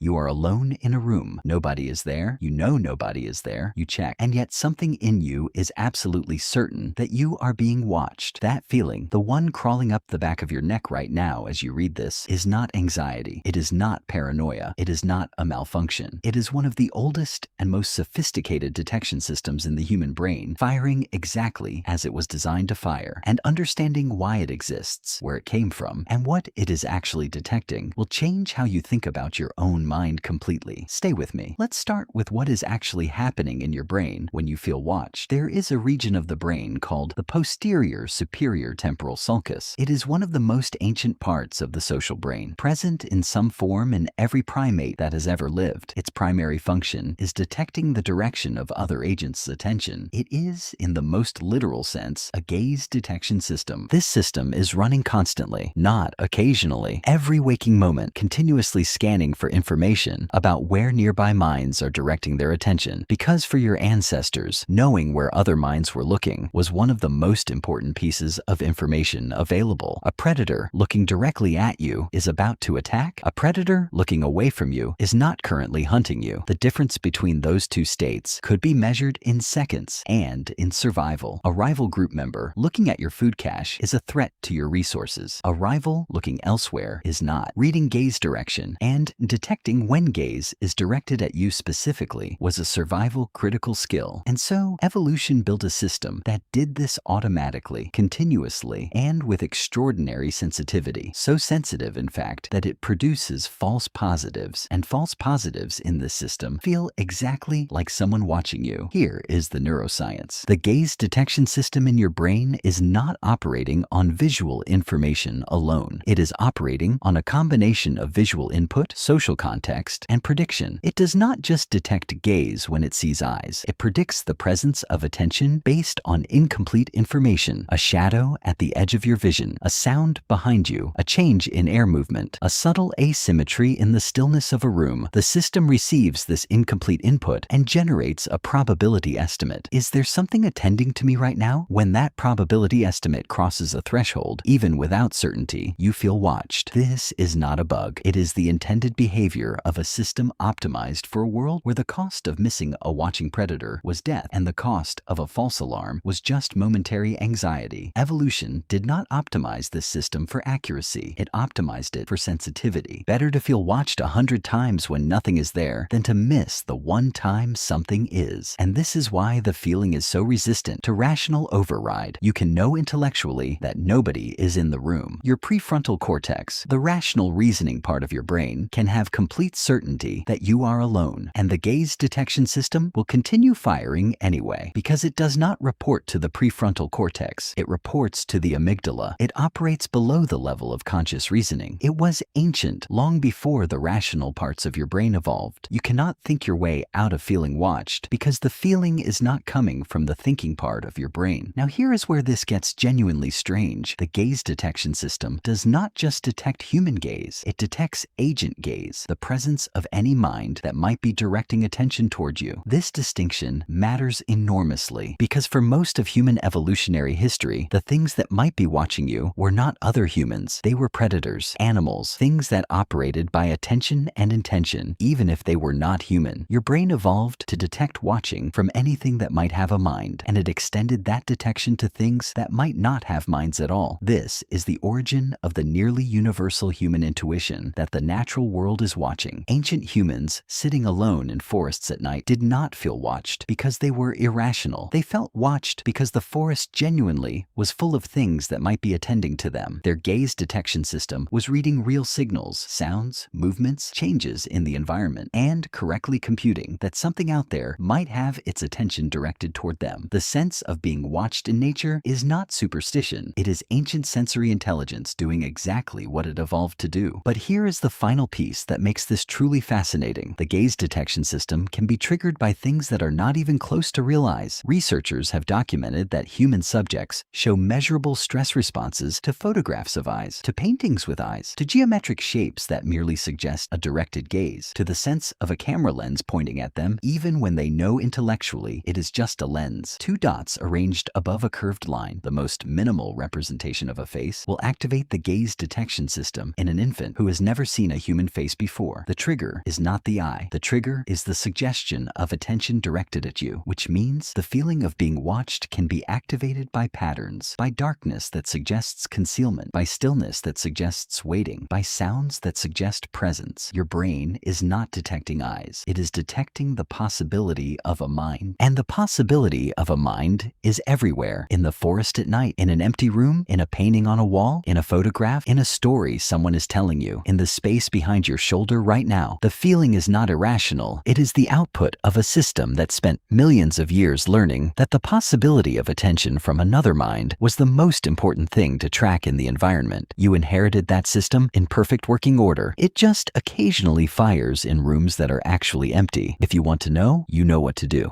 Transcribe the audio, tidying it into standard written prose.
You are alone in a room. Nobody is there. You know nobody is there. You check. And yet something in you is absolutely certain that you are being watched. That feeling, the one crawling up the back of your neck right now as you read this, is not anxiety. It is not paranoia. It is not a malfunction. It is one of the oldest and most sophisticated detection systems in the human brain, firing exactly as it was designed to fire. And understanding why it exists, where it came from, and what it is actually detecting will change how you think about your own mind completely. Stay with me. Let's start with what is actually happening in your brain when you feel watched. There is a region of the brain called the posterior superior temporal sulcus. It is one of the most ancient parts of the social brain, present in some form in every primate that has ever lived. Its primary function is detecting the direction of other agents' attention. It is, in the most literal sense, a gaze detection system. This system is running constantly, not occasionally, every waking moment, continuously scanning for information about where nearby minds are directing their attention. Because for your ancestors, knowing where other minds were looking was one of the most important pieces of information available. A predator looking directly at you is about to attack. A predator looking away from you is not currently hunting you. The difference between those two states could be measured in seconds and in survival. A rival group member looking at your food cache is a threat to your resources. A rival looking elsewhere is not. Reading gaze direction and detecting when gaze is directed at you specifically was a survival critical skill. And so evolution built a system that did this automatically, continuously, and with extraordinary sensitivity. So sensitive, in fact, that it produces false positives, and false positives in this system feel exactly like someone watching you. Here is the neuroscience. The gaze detection system in your brain is not operating on visual information alone. It is operating on a combination of visual input, social context, and prediction. It does not just detect gaze when it sees eyes. It predicts the presence of attention based on incomplete information, a shadow at the edge of your vision, a sound behind you, a change in air movement, a subtle asymmetry in the stillness of a room. The system receives this incomplete input and generates a probability estimate. Is there something attending to me right now? When that probability estimate crosses a threshold, even without certainty, you feel watched. This is not a bug. It is the intended behavior of a system optimized for a world where the cost of missing a watching predator was death, and the cost of a false alarm was just momentary anxiety. Evolution did not optimize this system for accuracy. It optimized it for sensitivity. Better to feel watched 100 times when nothing is there than to miss the one time something is. And this is why the feeling is so resistant to rational override. You can know intellectually that nobody is in the room. Your prefrontal cortex, the rational reasoning part of your brain, can have complete certainty that you are alone, and the gaze detection system will continue firing anyway, because it does not report to the prefrontal cortex. It reports to the amygdala. It operates below the level of conscious reasoning. It was ancient, long before the rational parts of your brain evolved. You cannot think your way out of feeling watched because the feeling is not coming from the thinking part of your brain. Now here is where this gets genuinely strange. The gaze detection system does not just detect human gaze. It detects agent gaze, the presence of any mind that might be directing attention toward you. This distinction matters enormously because for most of human evolutionary history, the things that might be watching you were not other humans. They were predators, animals, things that operated by attention and intention, even if they were not human. Your brain evolved to detect watching from anything that might have a mind, and it extended that detection to things that might not have minds at all. This is the origin of the nearly universal human intuition that the natural world is watching. Ancient humans sitting alone in forests at night did not feel watched because they were irrational. They felt watched because the forest genuinely was full of things that might be attending to them. Their gaze detection system was reading real signals, sounds, movements, changes in the environment, and correctly computing that something out there might have its attention directed toward them. The sense of being watched in nature is not superstition. It is ancient sensory intelligence doing exactly what it evolved to do. But here is the final piece that makes this truly fascinating. The gaze detection system can be triggered by things that are not even close to real eyes. Researchers have documented that human subjects show measurable stress responses to photographs of eyes, to paintings with eyes, to geometric shapes that merely suggest a directed gaze, to the sense of a camera lens pointing at them, even when they know intellectually it is just a lens. Two dots arranged above a curved line, the most minimal representation of a face, will activate the gaze detection system in an infant who has never seen a human face before. door. The trigger is not the eye. The trigger is the suggestion of attention directed at you, which means the feeling of being watched can be activated by patterns, by darkness that suggests concealment, by stillness that suggests waiting, by sounds that suggest presence. Your brain is not detecting eyes. It is detecting the possibility of a mind. And the possibility of a mind is everywhere. In the forest at night, in an empty room, in a painting on a wall, in a photograph, in a story someone is telling you, in the space behind your shoulder right now. The feeling is not irrational. It is the output of a system that spent millions of years learning that the possibility of attention from another mind was the most important thing to track in the environment. You inherited that system in perfect working order. It just occasionally fires in rooms that are actually empty. If you want to know, you know what to do.